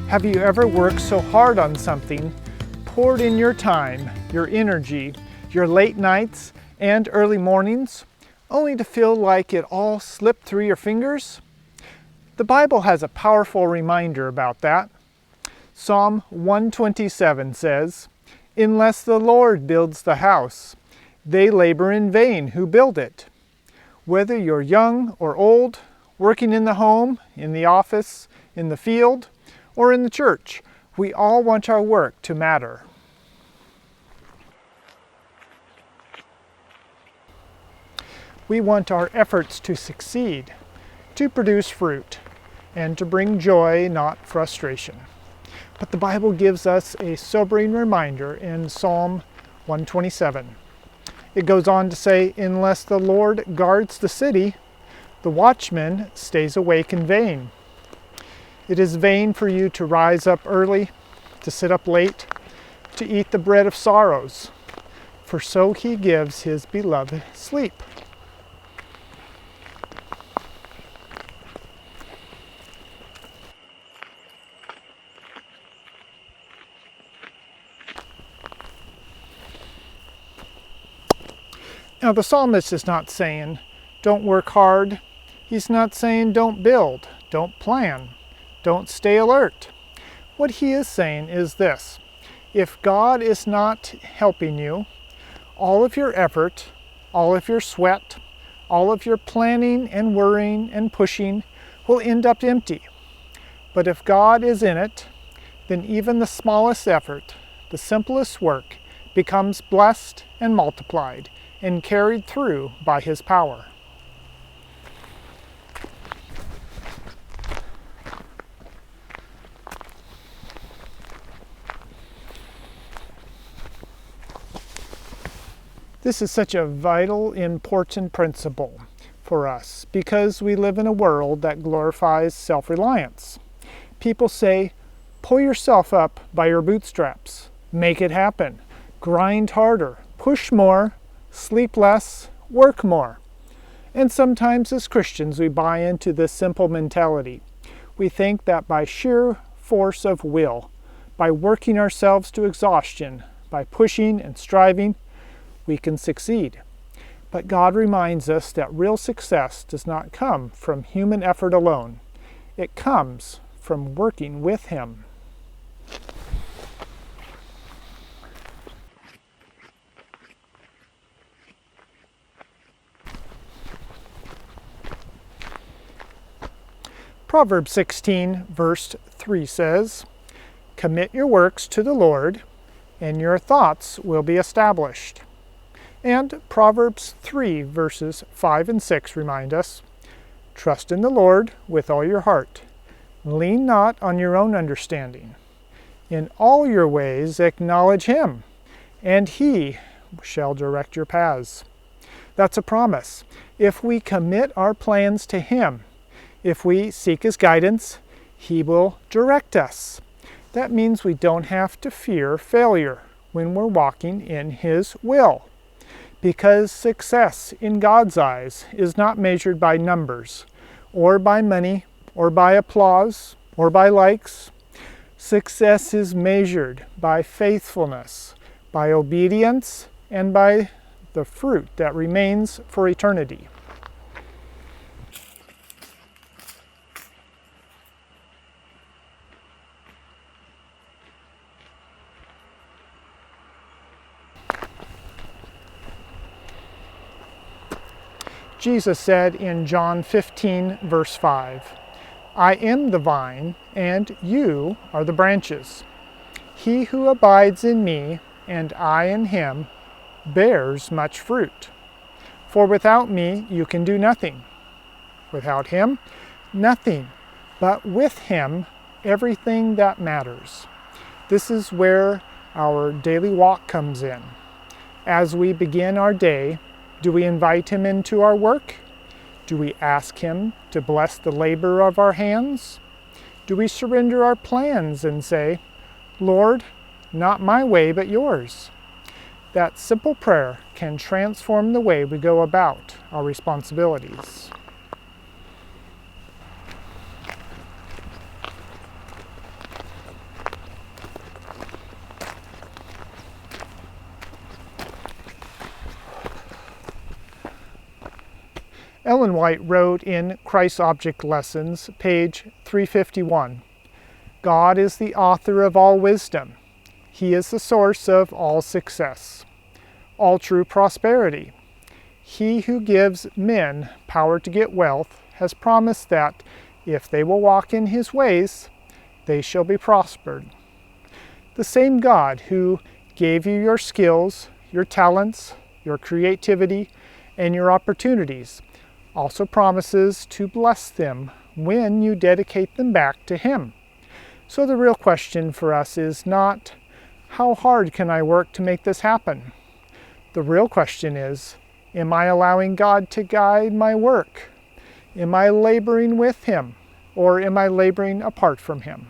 Have you ever worked so hard on something, poured in your time, your energy, your late nights and early mornings, only to feel like it all slipped through your fingers? The Bible has a powerful reminder about that. Psalm 127 says, "Unless the Lord builds the house, they labor in vain who build it." Whether you're young or old, working in the home, in the office, in the field, or in the church, we all want our work to matter. We want our efforts to succeed, to produce fruit, and to bring joy, not frustration. But the Bible gives us a sobering reminder in Psalm 127. It goes on to say, "Unless the Lord guards the city, the watchman stays awake in vain." It is vain for you to rise up early, to sit up late, to eat the bread of sorrows, for so he gives his beloved sleep. Now the psalmist is not saying, don't work hard. He's not saying don't build, don't plan, don't stay alert. What he is saying is this: if God is not helping you, all of your effort, all of your sweat, all of your planning and worrying and pushing will end up empty. But if God is in it, then even the smallest effort, the simplest work, becomes blessed and multiplied and carried through by his power. This is such a vital, important principle for us because we live in a world that glorifies self-reliance. People say, pull yourself up by your bootstraps, make it happen, grind harder, push more, sleep less, work more. And sometimes as Christians we buy into this simple mentality. We think that by sheer force of will, by working ourselves to exhaustion, by pushing and striving, we can succeed. But God reminds us that real success does not come from human effort alone. It comes from working with him. Proverbs 16 verse 3 says, "Commit your works to the Lord, and your thoughts will be established." And Proverbs 3 verses 5 and 6 remind us, "Trust in the Lord with all your heart. Lean not on your own understanding. In all your ways acknowledge him, and he shall direct your paths." That's a promise. If we commit our plans to him, if we seek his guidance, he will direct us. That means we don't have to fear failure when we're walking in his will. Because success in God's eyes is not measured by numbers, or by money, or by applause, or by likes. Success is measured by faithfulness, by obedience, and by the fruit that remains for eternity. Jesus said in John 15, verse 5, "I am the vine, and you are the branches. He who abides in me, and I in him, bears much fruit. For without me you can do nothing. Without him, nothing. But with him, everything that matters." This is where our daily walk comes in. As we begin our day, do we invite him into our work? Do we ask him to bless the labor of our hands? Do we surrender our plans and say, "Lord, not my way but yours"? That simple prayer can transform the way we go about our responsibilities. Ellen White wrote in Christ Object Lessons, page 351, God is the author of all wisdom. He is the source of all success, all true prosperity. He who gives men power to get wealth has promised that if they will walk in his ways, they shall be prospered. The same God who gave you your skills, your talents, your creativity, and your opportunities also promises to bless them when you dedicate them back to Him. So the real question for us is not, how hard can I work to make this happen? The real question is, am I allowing God to guide my work? Am I laboring with Him, or am I laboring apart from Him?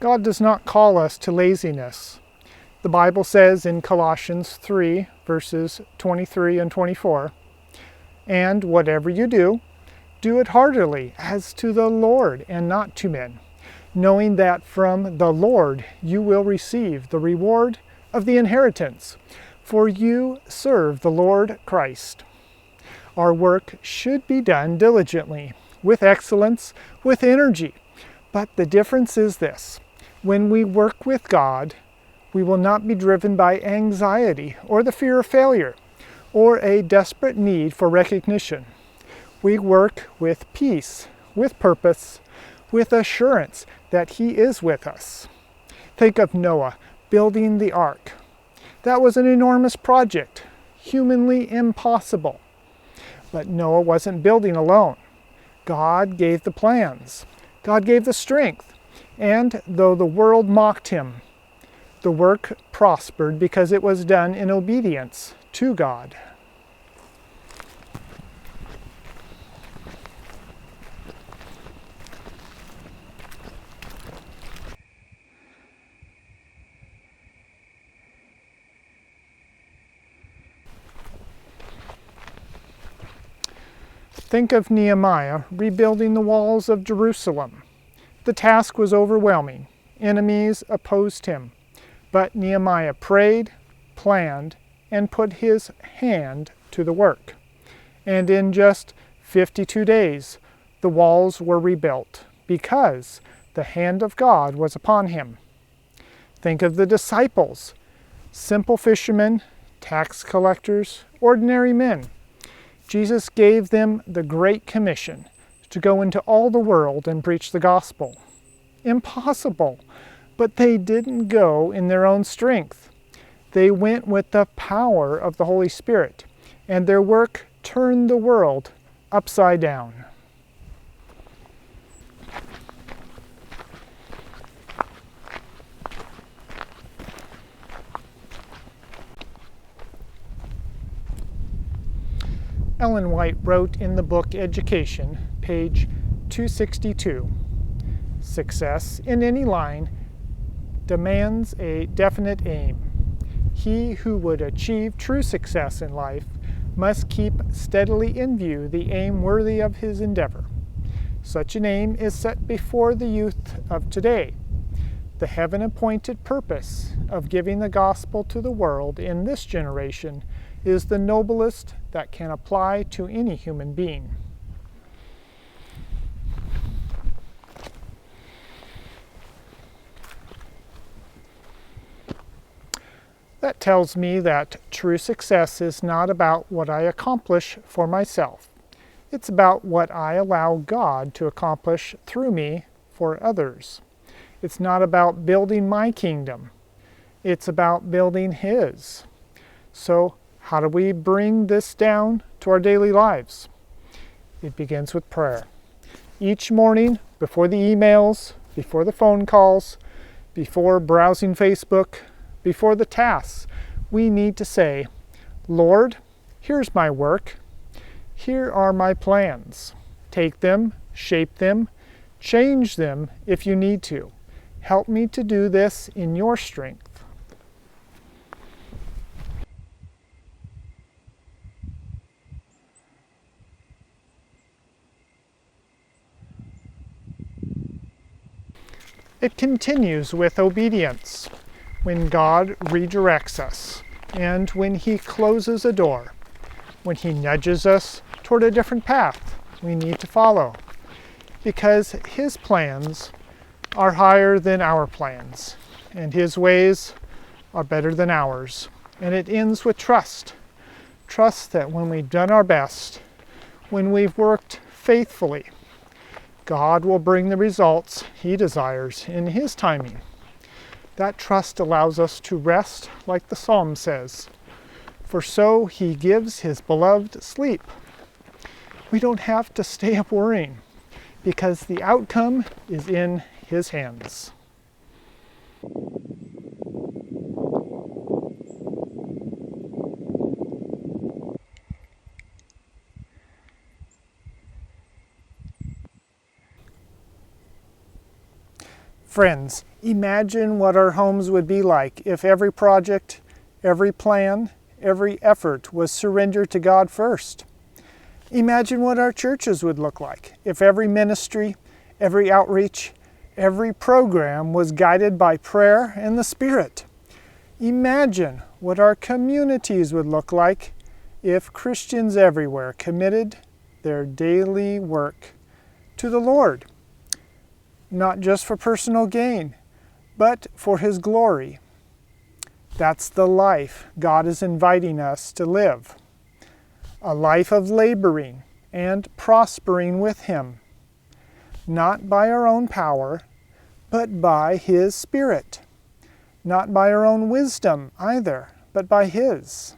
God does not call us to laziness. The Bible says in Colossians 3, verses 23 and 24, "And whatever you do, do it heartily, as to the Lord and not to men, knowing that from the Lord you will receive the reward of the inheritance, for you serve the Lord Christ." Our work should be done diligently, with excellence, with energy. But the difference is this: when we work with God, we will not be driven by anxiety or the fear of failure or a desperate need for recognition. We work with peace, with purpose, with assurance that He is with us. Think of Noah building the ark. That was an enormous project, humanly impossible. But Noah wasn't building alone. God gave the plans. God gave the strength. And though the world mocked him, the work prospered because it was done in obedience to God. Think of Nehemiah rebuilding the walls of Jerusalem. The task was overwhelming. Enemies opposed him. But Nehemiah prayed, planned, and put his hand to the work. And in just 52 days, the walls were rebuilt because the hand of God was upon him. Think of the disciples, simple fishermen, tax collectors, ordinary men. Jesus gave them the Great Commission to go into all the world and preach the gospel. Impossible, but they didn't go in their own strength. They went with the power of the Holy Spirit, and their work turned the world upside down. Ellen White wrote in the book Education, page 262, "Success in any line demands a definite aim. He who would achieve true success in life must keep steadily in view the aim worthy of his endeavor. Such an aim is set before the youth of today. The heaven-appointed purpose of giving the gospel to the world in this generation is the noblest that can apply to any human being." That tells me that true success is not about what I accomplish for myself. It's about what I allow God to accomplish through me for others. It's not about building my kingdom. It's about building His. So, how do we bring this down to our daily lives? It begins with prayer. Each morning, before the emails, before the phone calls, before browsing Facebook, before the tasks, we need to say, "Lord, here's my work. Here are my plans. Take them, shape them, change them if you need to. Help me to do this in your strength." It continues with obedience, when God redirects us, and when He closes a door, when He nudges us toward a different path we need to follow, because His plans are higher than our plans, and His ways are better than ours. And it ends with trust. Trust that when we've done our best, when we've worked faithfully, God will bring the results He desires in His timing. That trust allows us to rest, like the Psalm says, for so He gives His beloved sleep. We don't have to stay up worrying, because the outcome is in His hands. Friends, imagine what our homes would be like if every project, every plan, every effort was surrendered to God first. Imagine what our churches would look like if every ministry, every outreach, every program was guided by prayer and the Spirit. Imagine what our communities would look like if Christians everywhere committed their daily work to the Lord, not just for personal gain, but for His glory. That's the life God is inviting us to live. A life of laboring and prospering with Him, not by our own power, but by His Spirit. Not by our own wisdom either, but by His.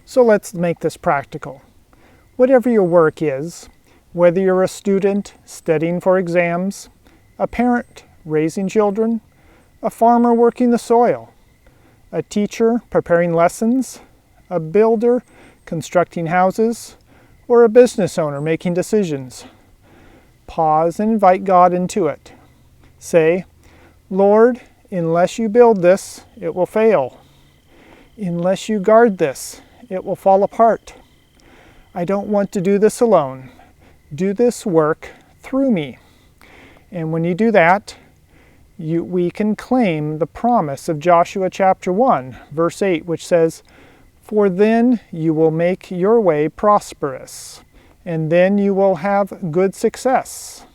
So let's make this practical. Whatever your work is, whether you're a student studying for exams, a parent raising children, a farmer working the soil, a teacher preparing lessons, a builder constructing houses, or a business owner making decisions, pause and invite God into it. Say, Lord, unless you build this, it will fail. Unless you guard this, it will fall apart. I don't want to do this alone. Do this work through me. And when you do that, we can claim the promise of Joshua chapter 1, verse 8, which says, "For then you will make your way prosperous, and then you will have good success."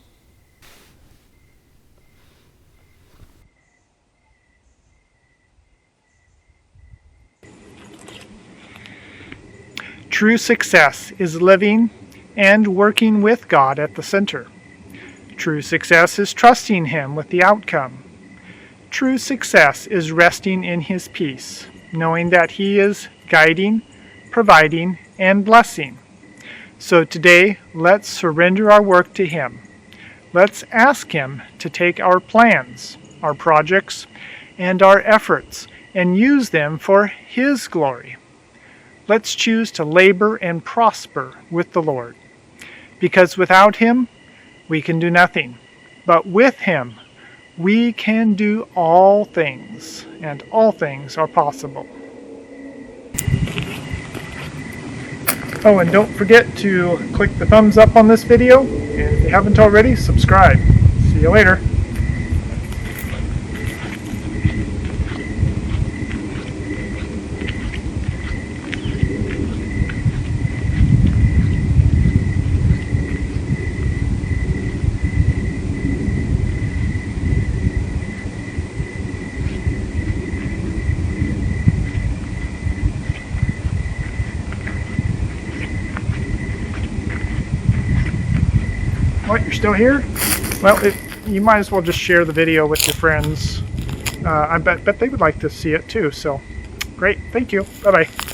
True success is living and working with God at the center. True success is trusting Him with the outcome. True success is resting in His peace, knowing that He is guiding, providing, and blessing. So today, let's surrender our work to Him. Let's ask Him to take our plans, our projects, and our efforts and use them for His glory. Let's choose to labor and prosper with the Lord. Because without Him, we can do nothing. But with Him, we can do all things, and all things are possible. Oh, and don't forget to click the thumbs up on this video, and if you haven't already, subscribe. See you later. What, you're still here? Well, you might as well just share the video with your friends. I bet they would like to see it too, so great. Thank you. Bye-bye.